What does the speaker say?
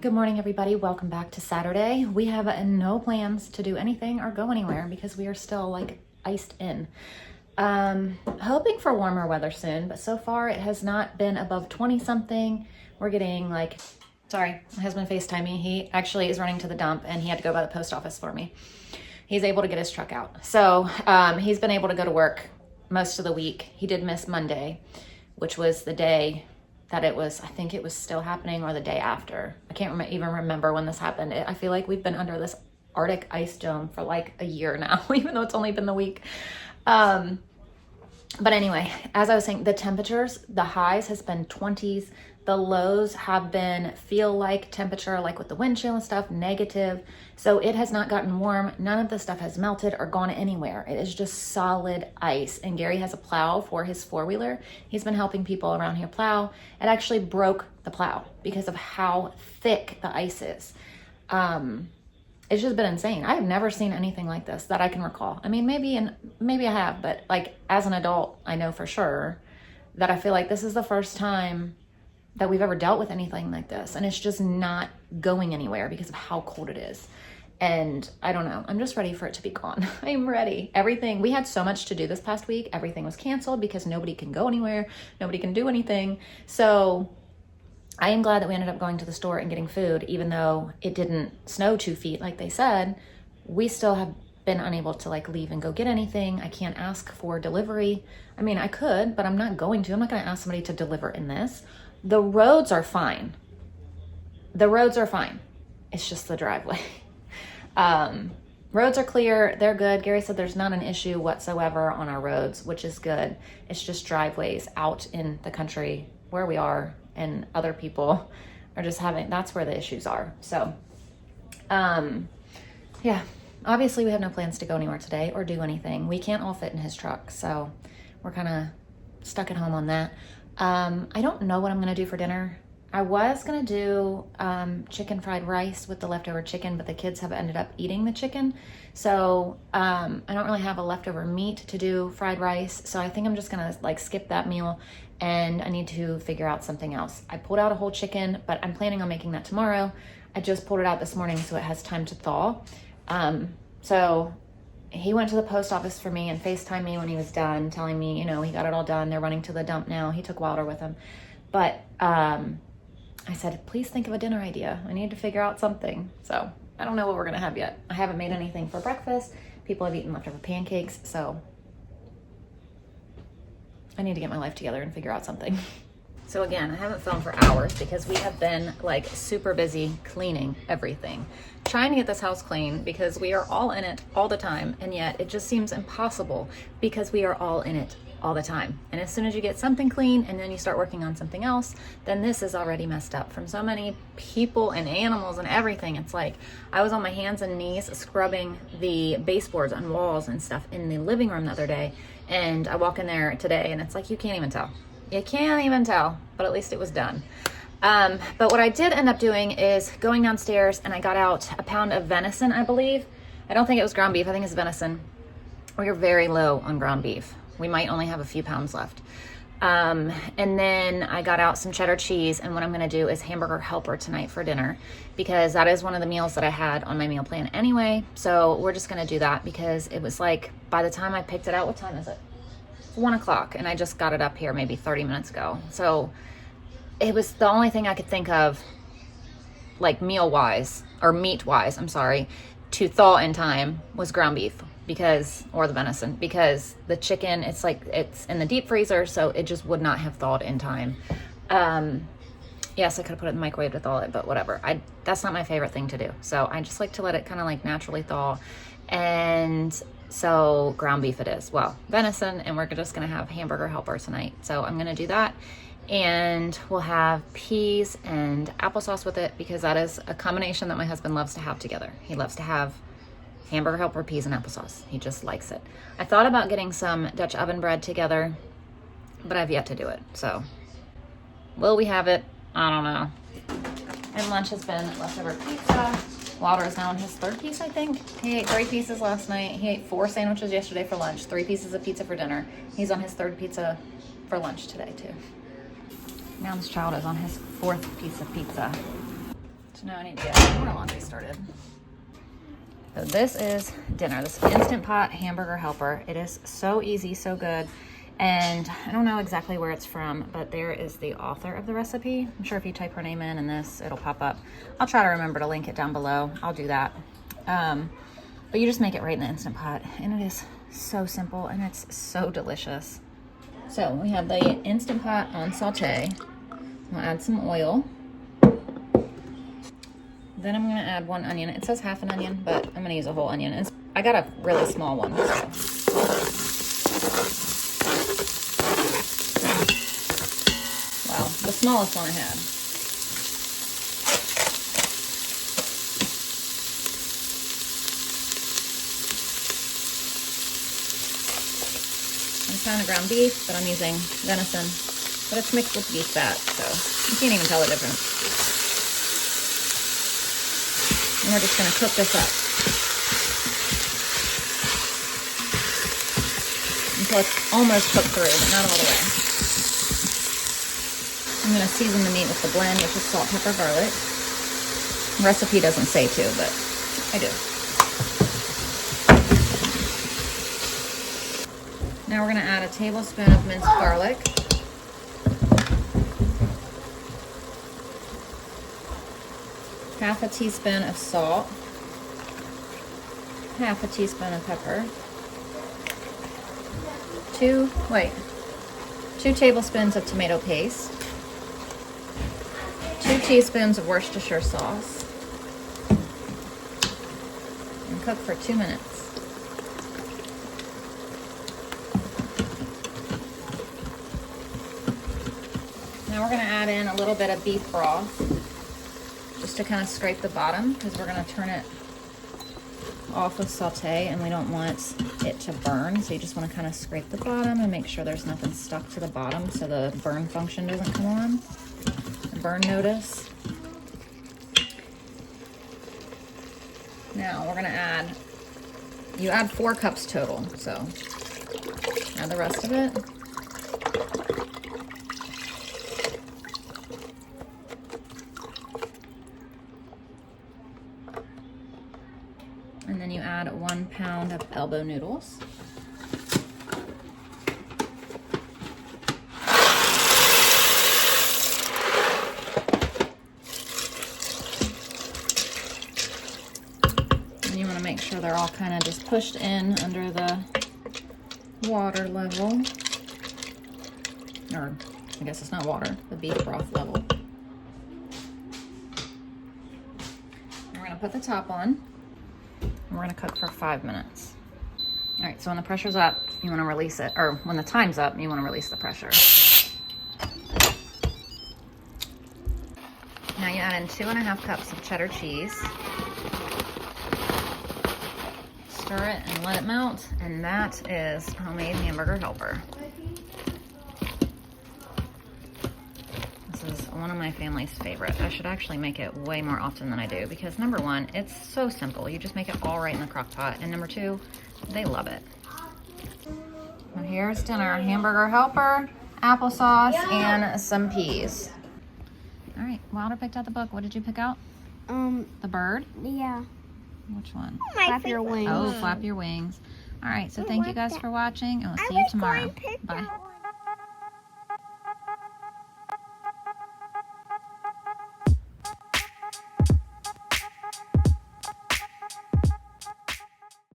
Good morning, everybody. Welcome back to Saturday. We have no plans to do anything or go anywhere because we are still like iced in. Hoping for warmer weather soon, but so far it has not been above 20 something. We're getting like, sorry, my husband FaceTimed me. He actually is running to the dump and he had to go by the post office for me. He's able to get his truck out. So he's been able to go to work most of the week. He did miss Monday, which was the day that it was, I think it was still happening, or the day after. I can't even remember when this happened. I feel like we've been under this Arctic ice dome for like a year now, even though it's only been the week. But anyway, as I was saying, the temperatures, the highs has been 20s. The lows have been feel like temperature, like with the wind chill and stuff, negative. So it has not gotten warm. None of the stuff has melted or gone anywhere. It is just solid ice. And Gary has a plow for his four-wheeler. He's been helping people around here plow. It actually broke the plow because of how thick the ice is. It's just been insane. I have never seen anything like this that I can recall. I mean, maybe I have, but like as an adult, I know for sure that I feel like this is the first time that we've ever dealt with anything like this. And it's just not going anywhere because of how cold it is. And I don't know, I'm just ready for it to be gone. I'm ready. Everything, we had so much to do this past week. Everything was canceled because nobody can go anywhere. Nobody can do anything. So I am glad that we ended up going to the store and getting food, even though it didn't snow 2 feet like they said. We still have been unable to like leave and go get anything. I can't ask for delivery. I mean, I could, but I'm not going to. I'm not going to ask somebody to deliver in this. The roads are fine. The roads are fine. It's just the driveway. Roads are clear. They're good. Gary said there's not an issue whatsoever on our roads, which is good. It's just driveways out in the country where we are, and other people are just having, that's where the issues are. So, yeah, obviously we have no plans to go anywhere today or do anything. We can't all fit in his truck. So we're kind of stuck at home on that. I don't know what I'm going to do for dinner. I was going to do chicken fried rice with the leftover chicken, but the kids have ended up eating the chicken. So I don't really have a leftover meat to do fried rice. So I think I'm just going to like skip that meal, and I need to figure out something else. I pulled out a whole chicken, but I'm planning on making that tomorrow. I just pulled it out this morning so it has time to thaw. So he went to the post office for me and FaceTimed me when he was done, telling me, you know, he got it all done. They're running to the dump now. He took Wilder with him. But I said, please think of a dinner idea. I need to figure out something. So I don't know what we're going to have yet. I haven't made anything for breakfast. People have eaten leftover pancakes. So I need to get my life together and figure out something. So again, I haven't filmed for hours because we have been like super busy cleaning everything, trying to get this house clean because we are all in it all the time. And yet it just seems impossible because we are all in it all the time. And as soon as you get something clean and then you start working on something else, then this is already messed up from so many people and animals and everything. It's like I was on my hands and knees scrubbing the baseboards on walls and stuff in the living room the other day. And I walk in there today and it's like, you can't even tell. You can't even tell, but at least it was done. But what I did end up doing is going downstairs and I got out a pound of venison, I believe. I don't think it was ground beef. I think it's venison. We are very low on ground beef. We might only have a few pounds left. And then I got out some cheddar cheese, and what I'm going to do is hamburger helper tonight for dinner because that is one of the meals that I had on my meal plan anyway. So we're just going to do that because it was like, by the time I picked it out, what time is it? 1 o'clock, and I just got it up here maybe 30 minutes ago. So it was the only thing I could think of, like meal-wise, or meat-wise, I'm sorry, to thaw in time was ground beef because, or the venison, because the chicken, it's like, it's in the deep freezer, so it just would not have thawed in time. Yes, I could have put it in the microwave to thaw it, but whatever. That's not my favorite thing to do. So I just like to let it kind of like naturally thaw. And so ground beef it is. Well, venison, and we're just going to have hamburger helper tonight. So I'm going to do that. And we'll have peas and applesauce with it because that is a combination that my husband loves to have together. He loves to have hamburger helper, peas, and applesauce. He just likes it. I thought about getting some Dutch oven bread together, but I've yet to do it. So will we have it? I don't know. And lunch has been leftover pizza. Wilder is now on his third piece, I think. He ate 3 pieces last night. He ate 4 sandwiches yesterday for lunch, 3 pieces of pizza for dinner. He's on his 3rd pizza for lunch today, too. Now this child is on his 4th piece of pizza. So now I need to get more laundry started. So this is dinner. This Instant Pot Hamburger Helper. It is so easy, so good. And I don't know exactly where it's from, but there is the author of the recipe. I'm sure if you type her name in this, it'll pop up. I'll try to remember to link it down below. I'll do that. But you just make it right in the Instant Pot, and it is so simple, and it's so delicious. So we have the Instant Pot on saute. I'll add some oil. Then I'm gonna add 1 onion. It says half an onion, but I'm gonna use a whole onion. I got a really small one, so. Wow, the smallest one I had. One pound of ground beef, but I'm using venison, but it's mixed with beef fat, so you can't even tell the difference. And we're just gonna cook this up until it's almost cooked through, but not all the way. I'm gonna season the meat with the blend, which is salt, pepper, garlic. The recipe doesn't say to, but I do. Now we're gonna add a tablespoon of minced garlic. Half a teaspoon of salt. Half a teaspoon of pepper. 2 tablespoons of tomato paste. 2 teaspoons of Worcestershire sauce. And cook for 2 minutes. Now we're going to add in a little bit of beef broth just to kind of scrape the bottom, because we're going to turn it off of saute and we don't want it to burn. So you just want to kind of scrape the bottom and make sure there's nothing stuck to the bottom so the burn function doesn't come on. The burn notice. Now we're going to you add 4 cups total, so add the rest of it. And then you add 1 pound of elbow noodles. And you want to make sure they're all kind of just pushed in under the water level. Or I guess it's not water, the beef broth level. And we're going to put the top on. We're going to cook for 5 minutes. All right, so when the pressure's up, you want to release it, or when the time's up, you want to release the pressure. Now you add in 2½ cups of cheddar cheese. Stir it and let it melt, and that is homemade hamburger helper. This is one of my family's favorite. I should actually make it way more often than I do, because number 1, it's so simple. You just make it all right in the crock pot. And number 2, they love it. And here's dinner: hamburger helper, applesauce, and some peas. All right, Wilder picked out the book. What did you pick out? The bird? Yeah. Which one? Flap your wings. Oh, flap your wings. All right, so thank you guys for watching, and we'll see you tomorrow. Bye.